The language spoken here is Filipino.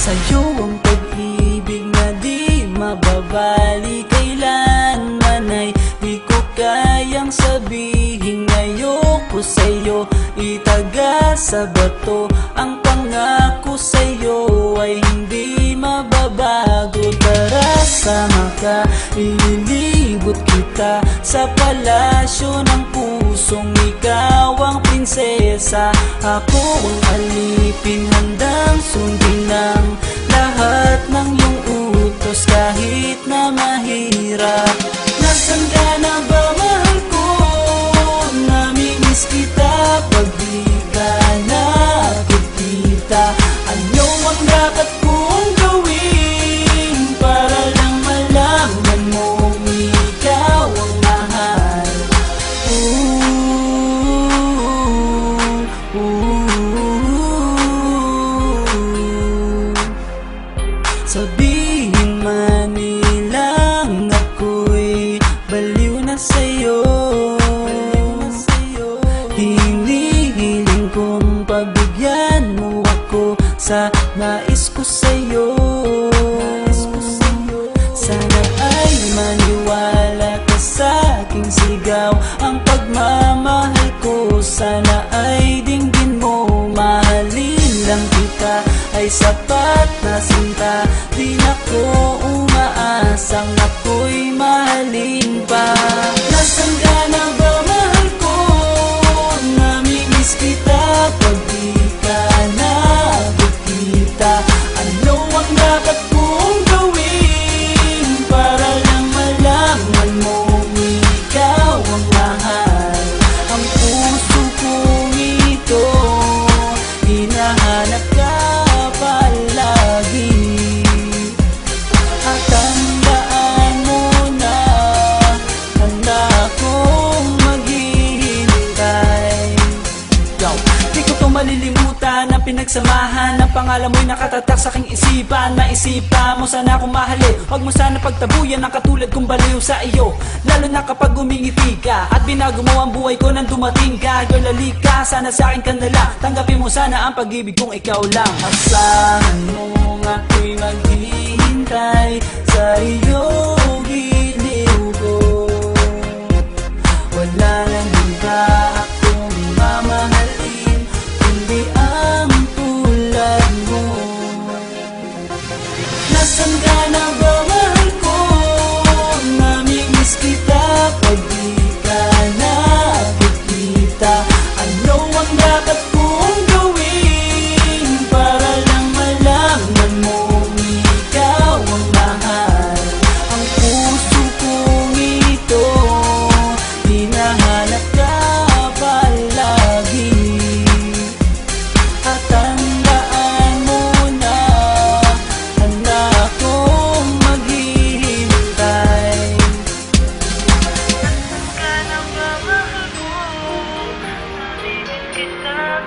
Sa'yo ang pag-ibig na di mababali, kailanman ay di ko kayang sabihin. Ayoko sa'yo itaga sa bato, ang pangako sa'yo ay hindi mababago. Tara, sama ka, ililibot kita sa palasyo ng pusong ikaw ang prinsesa. Ako ang alipin, handang sundin ng lahat ng iyong utos kahit na mahirap. Nasaan ka na ba, mahal ko? Namimiss kita pag di ka nakikita. Ano ang dapat kong gawin para lang malaman mong ikaw ang mahal? Sabihin man nilang ako'y baliw na sa'yo, hinihiling kong pagbigyan mo ako sa nais ko sa'yo. Sana ay maniwala ka sa aking sigaw, ang pagmamahal ko sana ay dinggin mo. Mahalin lang kita ay sapat na sinta, di na ko umaasang ako'y mahalin pa. Nasaan ka na ba, mahal ko? Namimiss kita pag di ka nakikita. Ano ang dapat kong gawin para lang malaman mong ikaw ang mahal? Ang puso kong ito hinahanap ka palagi, at tandaan mo na handa akong maghihintay. Di ko to malilimutan ang pinagsamahan, ang pangalan mo'y nakatatak sa aking isipan. Maisipan mo sana akong mahalin, huwag mo sana pagtabuyan ang katulad kong baliw sa iyo. Lalo na kapag umingiti ka at binago mo ang buhay ko nang dumating ka. Girl, halika, sana sa akin ka na lang, tanggapin mo sana ang pag-ibig kong ikaw lang. Asahan mo ako'y maghihintay sa iyong giliw ko. Wala nang iba akong mamahalin kundi ang tulad mo. Nasaan ka na ba, mahal ko? Namimiss kita pag di ka nakikita. Ano ang dapat kong gawin para lang malaman mong ikaw ang mahal? Ang puso kong ito hinahanap ka palagi, at tandaan mo na handa akong maghihintay. Nasaan ka na ba, mahal ko? Namimiss kita.